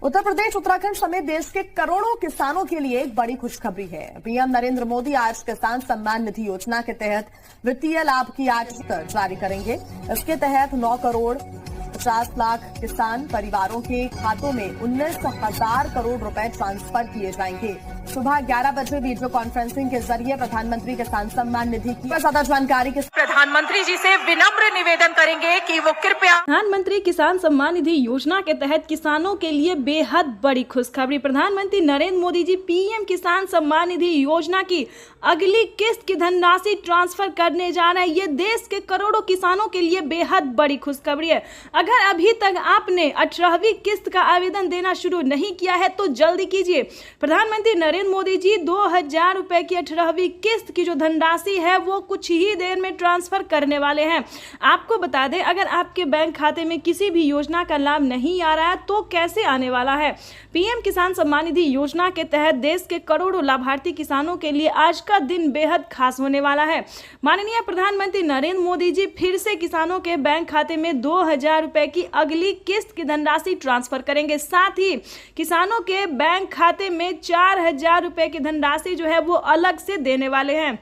उत्तर प्रदेश, उत्तराखंड समेत देश के करोड़ों किसानों के लिए एक बड़ी खुशखबरी है। पीएम नरेंद्र मोदी आज किसान सम्मान निधि योजना के तहत वित्तीय लाभ की आज जारी करेंगे। इसके तहत 9 करोड़ 50 लाख किसान परिवारों के खातों में 19,000 करोड़ रुपए ट्रांसफर किए जाएंगे। सुबह 11 बजे वीडियो कॉन्फ्रेंसिंग के जरिए प्रधानमंत्री किसान सम्मान निधि की ज्यादा जानकारी के प्रधानमंत्री जी से विनम्र निवेदन करेंगे कि वो कृपया प्रधानमंत्री किसान सम्मान निधि योजना के तहत किसानों के लिए बेहद बड़ी खुशखबरी। प्रधानमंत्री नरेंद्र मोदी जी पीएम किसान सम्मान निधि योजना की अगली किस्त की धनराशि ट्रांसफर करने जा रहे हैं। ये देश के करोड़ों किसानों के लिए बेहद बड़ी खुशखबरी है। अगर अभी तक आपने 18वीं किस्त का आवेदन देना शुरू नहीं किया है तो जल्दी कीजिए। प्रधानमंत्री नरेंद्र मोदी जी 2,000 रुपए की 18वीं किस्त की जो धनराशि है वो कुछ ही देर में ट्रांसफर करने वाले हैं। आपको बता दें, अगर आपके बैंक खाते में किसी भी योजना का लाभ नहीं आ रहा है तो कैसे आने वाला है। पीएम किसान सम्मान निधि योजना के तहत देश के करोड़ों लाभार्थी किसानों के लिए आज का दिन बेहद खास होने वाला है। माननीय प्रधानमंत्री नरेंद्र मोदी जी फिर से किसानों के बैंक खाते में 2,000 रुपए की अगली किस्त की धनराशि ट्रांसफर करेंगे। साथ ही किसानों के बैंक खाते में 4,000 रुपए की धनराशि जो है वो अलग से देने वाले हैं।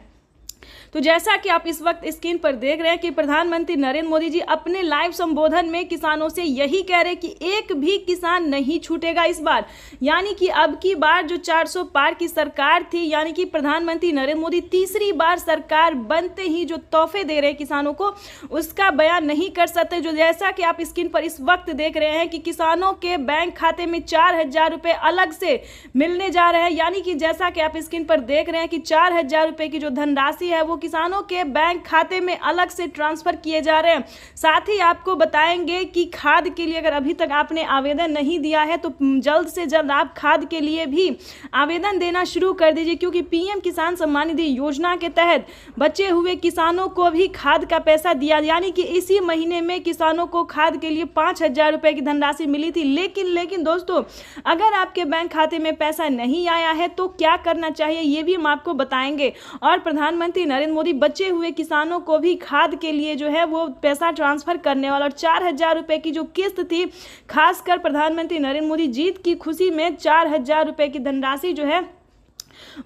तो जैसा कि आप इस वक्त स्क्रीन पर देख रहे हैं कि प्रधानमंत्री नरेंद्र मोदी जी अपने लाइव संबोधन में किसानों से यही कह रहे हैं कि एक भी किसान नहीं छूटेगा इस बार। यानी कि अब की बार जो 400 पार की सरकार थी, यानी कि प्रधानमंत्री नरेंद्र मोदी तीसरी बार सरकार बनते ही जो तोहफे दे रहे हैं किसानों को, उसका बयान नहीं कर सकते। जो जैसा कि आप स्क्रीन पर इस वक्त देख रहे हैं कि किसानों के बैंक खाते में 4,000 रुपए अलग से मिलने जा रहे हैं। यानी कि जैसा कि आप स्क्रीन पर देख रहे हैं कि 4,000 रुपए की जो धनराशि है वो किसानों के बैंक खाते में अलग से ट्रांसफर किए जा रहे हैं। साथ ही आपको बताएंगे कि खाद के लिए अगर अभी तक आपने आवेदन नहीं दिया है तो जल्द से जल्द आप खाद के लिए भी आवेदन देना शुरू कर दीजिए, क्योंकि पीएम किसान सम्मान निधि योजना के तहत बचे हुए किसानों को भी खाद का पैसा दिया। यानी कि इसी महीने में किसानों को खाद के लिए 5,000 रुपए की धनराशि मिली थी। लेकिन दोस्तों, अगर आपके बैंक खाते में पैसा नहीं आया है तो क्या करना चाहिए ये भी हम आपको बताएंगे। और प्रधानमंत्री नरेंद्र मोदी बचे हुए किसानों को भी खाद के लिए जो है वो पैसा ट्रांसफर करने वाला। और 4,000 रुपए की जो किस्त थी, खासकर प्रधानमंत्री नरेंद्र मोदी जीत की खुशी में 4,000 रुपए की धनराशि जो है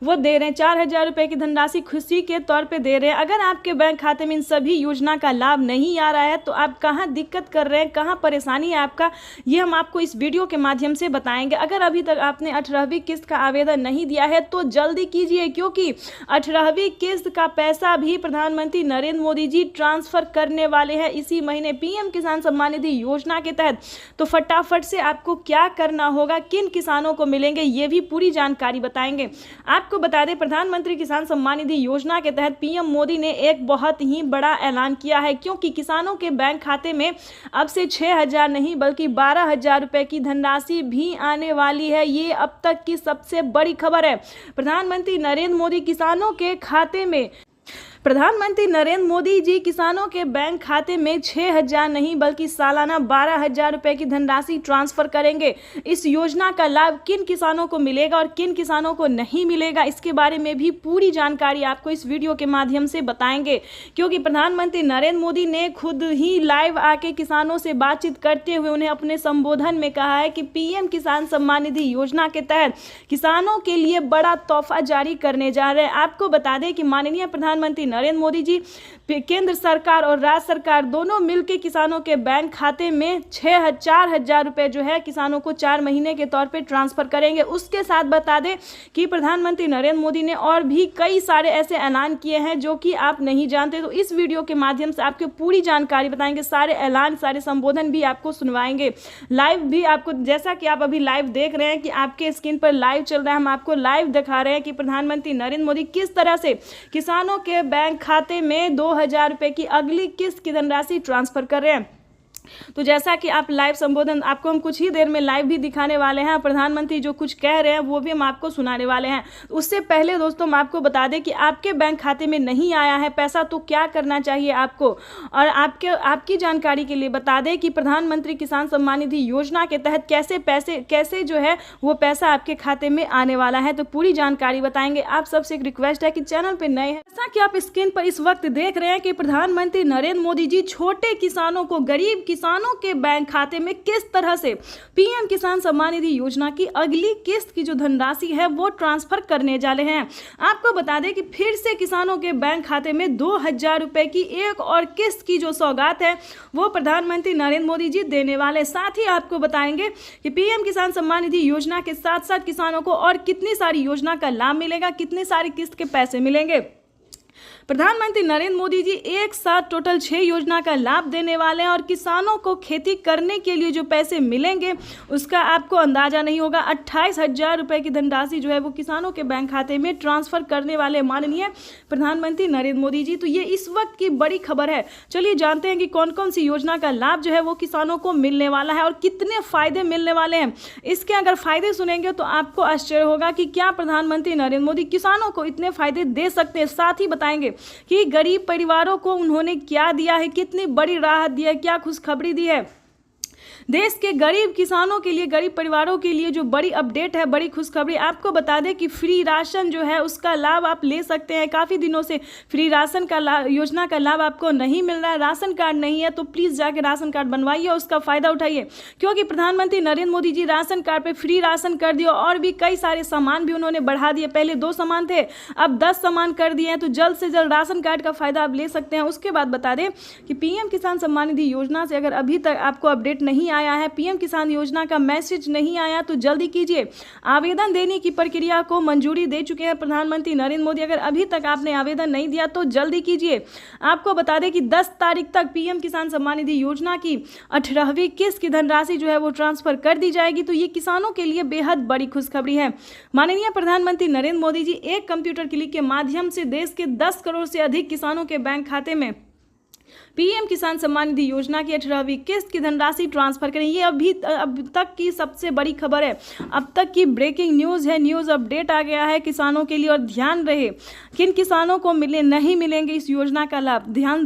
वो दे रहे हैं। 4,000 रुपए की धनराशि खुशी के तौर पे दे रहे हैं। अगर आपके बैंक खाते में इन सभी योजना का लाभ नहीं आ रहा है तो आप कहां दिक्कत कर रहे हैं, कहां परेशानी है आपका, ये हम आपको इस वीडियो के माध्यम से बताएंगे। अगर अभी तक आपने 18वीं किस्त का आवेदन नहीं दिया है तो जल्दी कीजिए, क्योंकि 18वीं किस्त का पैसा भी प्रधानमंत्री नरेंद्र मोदी जी ट्रांसफर करने वाले हैं इसी महीने पीएम किसान सम्मान निधि योजना के तहत। तो फटाफट से आपको क्या करना होगा, किन किसानों को मिलेंगे, ये भी पूरी जानकारी बताएंगे। आपको बता दें, प्रधानमंत्री किसान सम्मान निधि योजना के तहत पीएम मोदी ने एक बहुत ही बड़ा ऐलान किया है, क्योंकि किसानों के बैंक खाते में अब से 6,000 नहीं बल्कि 12,000 रुपए की धनराशि भी आने वाली है। ये अब तक की सबसे बड़ी खबर है। प्रधानमंत्री नरेंद्र मोदी जी किसानों के बैंक खाते में 6,000 नहीं बल्कि सालाना 12,000 रुपए की धनराशि ट्रांसफर करेंगे। इस योजना का लाभ किन किसानों को मिलेगा और किन किसानों को नहीं मिलेगा, इसके बारे में भी पूरी जानकारी आपको इस वीडियो के माध्यम से बताएंगे, क्योंकि प्रधानमंत्री नरेंद्र मोदी ने खुद ही लाइव आके किसानों से बातचीत करते हुए उन्हें अपने संबोधन में कहा है कि पीएम किसान सम्मान निधि योजना के तहत किसानों के लिए बड़ा तोहफा जारी करने जा रहे हैं। आपको बता दें कि माननीय प्रधानमंत्री नरेंद्र मोदी जी केंद्र सरकार और राज्य सरकार दोनों मिलकर किसानों के बैंक खाते में 4,000 रुपए जो है किसानों को 4 महीने के तौर पे ट्रांसफर करेंगे। उसके साथ बता दें कि प्रधानमंत्री नरेंद्र मोदी ने और भी कई सारे ऐसे ऐलान किए हैं जो कि आप नहीं जानते। तो इस वीडियो के माध्यम से आपको पूरी जानकारी बताएंगे, सारे ऐलान, सारे संबोधन भी आपको सुनवाएंगे। लाइव भी आपको, जैसा कि आप अभी लाइव देख रहे हैं कि आपके स्क्रीन पर लाइव चल रहा है, हम आपको लाइव दिखा रहे हैं कि प्रधानमंत्री नरेंद्र मोदी किस तरह से किसानों के बैंक खाते में 2,000 रुपए की अगली किस्त की धनराशि ट्रांसफर कर रहे हैं। तो जैसा कि आप लाइव संबोधन आपको हम कुछ ही देर में लाइव भी दिखाने वाले हैं, प्रधानमंत्री जो कुछ कह रहे हैं वो भी हम आपको सुनाने वाले हैं। उससे पहले दोस्तों हम आपको बता दें कि आपके बैंक खाते में नहीं आया है पैसा तो क्या करना चाहिए आपको, और आपकी जानकारी के लिए बता दें कि प्रधानमंत्री किसान सम्मान निधि योजना के तहत कैसे जो है वो पैसा आपके खाते में आने वाला है। तो पूरी जानकारी बताएंगे। आप सबसे एक रिक्वेस्ट है कि चैनल पर नए हैं, जैसा कि आप स्क्रीन पर इस वक्त देख रहे हैं कि प्रधानमंत्री नरेंद्र मोदी जी छोटे किसानों को, गरीब किसानों के बैंक खाते में किस तरह से पीएम किसान सम्मान निधि योजना की अगली किस्त की जो धनराशि है वो ट्रांसफर करने जा रहे हैं। आपको बता दें कि फिर से किसानों के बैंक खाते में 2000 रुपए की एक और किस्त की जो सौगात है वो प्रधानमंत्री नरेंद्र मोदी जी देने वाले। साथ ही आपको बताएंगे कि पीएम किसान सम्मान निधि योजना के साथ साथ किसानों को और कितनी सारी योजना का लाभ मिलेगा, कितनी सारी किस्त के पैसे मिलेंगे। प्रधानमंत्री नरेंद्र मोदी जी एक साथ टोटल 6 योजना का लाभ देने वाले हैं और किसानों को खेती करने के लिए जो पैसे मिलेंगे उसका आपको अंदाजा नहीं होगा। 28,000 रुपए की धनराशि जो है वो किसानों के बैंक खाते में ट्रांसफर करने वाले माननीय प्रधानमंत्री नरेंद्र मोदी जी। तो ये इस वक्त की बड़ी खबर है। चलिए जानते हैं कि कौन कौन सी योजना का लाभ जो है वो किसानों को मिलने वाला है और कितने फायदे मिलने वाले हैं। इसके अगर फायदे सुनेंगे तो आपको आश्चर्य होगा कि क्या प्रधानमंत्री नरेंद्र मोदी किसानों को इतने फायदे दे सकते हैं। साथ ही बताएंगे कि गरीब परिवारों को उन्होंने क्या दिया है, कितनी बड़ी राहत दी है, क्या खुशखबरी दी है। देश के गरीब किसानों के लिए, गरीब परिवारों के लिए जो बड़ी अपडेट है, बड़ी खुशखबरी। आपको बता दें कि फ्री राशन जो है उसका लाभ आप ले सकते हैं। काफ़ी दिनों से फ्री राशन का योजना का लाभ आपको नहीं मिल रहा है, राशन कार्ड नहीं है तो प्लीज़ जाके राशन कार्ड बनवाइए, उसका फ़ायदा उठाइए, क्योंकि प्रधानमंत्री नरेंद्र मोदी जी राशन कार्ड पे फ्री राशन कर दिए और भी कई सारे सामान भी उन्होंने बढ़ा दिए। पहले 2 सामान थे, अब 10 सामान कर दिए हैं। तो जल्द से जल्द राशन कार्ड का फ़ायदा आप ले सकते हैं। उसके बाद बता दें कि पीएम किसान सम्मान निधि योजना से अगर अभी तक आपको अपडेट नहीं आया है, पीएम किसान योजना का मैसेज नहीं आया तो जल्दी कीजिए। आवेदन देने की प्रक्रिया को मंजूरी दे चुके हैं प्रधानमंत्री नरेंद्र मोदी। अगर अभी तक आपने आवेदन नहीं दिया तो जल्दी कीजिए। आपको बता दें कि 10 तारीख तक पीएम किसान सम्मान निधि योजना की 18वीं किस्त की धनराशि जो है वो ट्रांसफर कर दी जाएगी। तो ये किसानों के लिए बेहद बड़ी खुशखबरी है। माननीय प्रधानमंत्री नरेंद्र मोदी जी एक कंप्यूटर क्लिक के माध्यम से देश के 10 करोड़ से अधिक किसानों के बैंक खाते में पीएम किसान सम्मान निधि योजना की 18वीं किस्त की धनराशि ट्रांसफर करें। ये अब तक की सबसे बड़ी खबर है, अब तक की ब्रेकिंग न्यूज़ है। न्यूज़ अपडेट आ गया है किसानों के लिए। और ध्यान रहे किन किसानों को नहीं मिलेंगे इस योजना का लाभ। ध्यान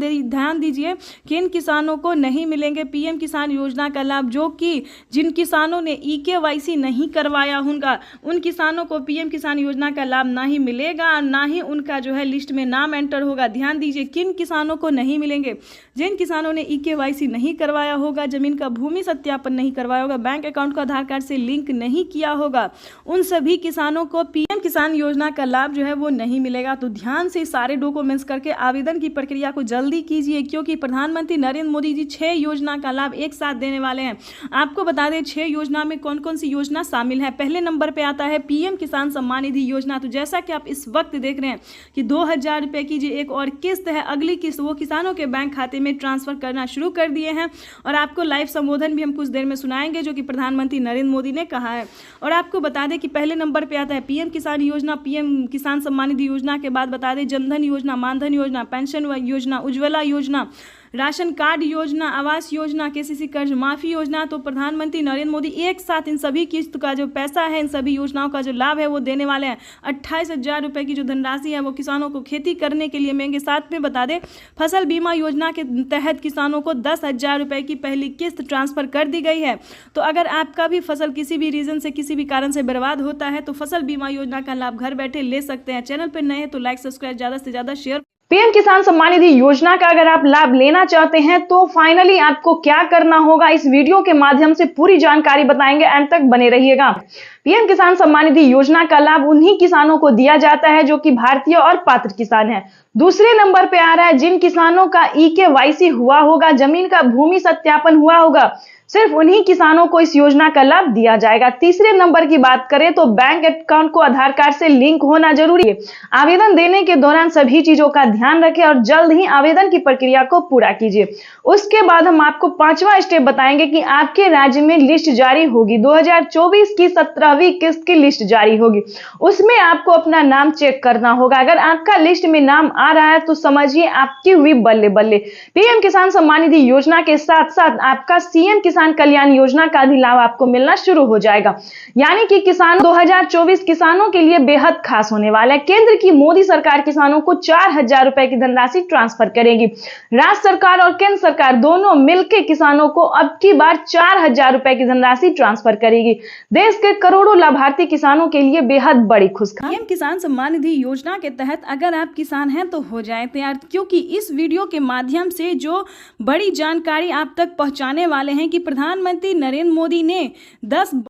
दीजिए किन किसानों को नहीं मिलेंगे पीएम किसान योजना का लाभ। जो कि जिन किसानों ने EKYC नहीं करवाया होगा उन किसानों को पीएम किसान योजना का लाभ ना ही मिलेगा, ना ही उनका जो है लिस्ट में नाम एंटर होगा। ध्यान दीजिए किन किसानों को नहीं मिलेंगे। जिन किसानों ने EKYC नहीं करवाया होगा, जमीन का भूमि सत्यापन नहीं करवाया होगा, बैंक अकाउंट को आधार कार्ड से लिंक नहीं किया होगा, उन सभी किसानों को पीएम किसान योजना का लाभ जो है वो नहीं मिलेगा। तो ध्यान से सारे डॉक्यूमेंट्स करके आवेदन की प्रक्रिया को जल्दी कीजिए, क्योंकि प्रधानमंत्री नरेंद्र मोदी जी 6 योजना का लाभ एक साथ देने वाले हैं। आपको बता दें 6 योजना में कौन कौन सी योजना शामिल है। पहले नंबर पे आता है पीएम किसान सम्मान निधि योजना। तो जैसा कि आप इस वक्त देख रहे हैं कि 2000 रुपए की जो एक और किस्त है, अगली किस्त वो किसानों के बैंक खाते में ट्रांसफर करना शुरू कर दिए हैं। और आपको लाइव संबोधन भी हम कुछ देर में सुनाएंगे जो कि प्रधानमंत्री नरेंद्र मोदी ने कहा है। और आपको बता दें कि पहले नंबर पे आता है पीएम किसान योजना। पीएम किसान सम्मान निधि योजना के बाद बता दें जनधन योजना, मानधन योजना, पेंशन योजना, उज्ज्वला योजना, राशन कार्ड योजना, आवास योजना, KCC कर्ज माफी योजना। तो प्रधानमंत्री नरेंद्र मोदी एक साथ इन सभी किस्त का जो पैसा है, इन सभी योजनाओं का जो लाभ है वो देने वाले हैं। 28,000 रुपए की जो धनराशि है वो किसानों को खेती करने के लिए मिलेंगे। साथ में बता दें फसल बीमा योजना के तहत किसानों को 10,000 रुपए की पहली किस्त ट्रांसफर कर दी गई है। तो अगर आपका भी फसल किसी भी रीजन से, किसी भी कारण से बर्बाद होता है तो फसल बीमा योजना का लाभ घर बैठे ले सकते हैं। चैनल पर नए हैं तो लाइक, सब्सक्राइब, ज़्यादा से ज़्यादा शेयर। पीएम किसान सम्मान निधि योजना का अगर आप लाभ लेना चाहते हैं तो फाइनली आपको क्या करना होगा, इस वीडियो के माध्यम से पूरी जानकारी बताएंगे। एंड तक बने रहिएगा। पीएम किसान सम्मान निधि योजना का लाभ उन्हीं किसानों को दिया जाता है जो कि भारतीय और पात्र किसान हैं। दूसरे नंबर पे आ रहा है जिन किसानों का EKYC हुआ होगा, जमीन का भूमि सत्यापन हुआ होगा, सिर्फ उन्हीं किसानों को इस योजना का लाभ दिया जाएगा। तीसरे नंबर की बात करें तो बैंक अकाउंट को आधार कार्ड से लिंक होना जरूरी है। आवेदन देने के दौरान सभी चीजों का ध्यान रखें और जल्द ही आवेदन की प्रक्रिया को पूरा कीजिए। उसके बाद हम आपको 5वां स्टेप बताएंगे कि आपके राज्य में लिस्ट जारी होगी। 2024 की 17वीं किस्त की लिस्ट जारी होगी, उसमें आपको अपना नाम चेक करना होगा। अगर आपका लिस्ट में नाम आ रहा है तो समझिए आपकी हुई बल्ले बल्ले। पीएम किसान सम्मान निधि योजना के साथ साथ आपका CM किसान किसान कल्याण योजना का भी लाभ आपको मिलना शुरू हो जाएगा। यानी कि किसान 2024 किसानों के लिए बेहद खास होने वाला है। केंद्र की मोदी सरकार किसानों को 4,000 रुपए की धनराशि ट्रांसफर करेगी। राज्य सरकार और केंद्र सरकार दोनों मिलकर किसानों को अब की बार 4,000 रुपए की धनराशि ट्रांसफर करेगी। देश के करोड़ों लाभार्थी किसानों के लिए बेहद बड़ी खुशखबरी। पीएम किसान सम्मान निधि योजना के तहत अगर आप किसान हैं तो हो जाए तैयार, क्योंकि इस वीडियो के माध्यम से जो बड़ी जानकारी आप तक पहुंचाने वाले हैं कि प्रधानमंत्री नरेंद्र मोदी ने 10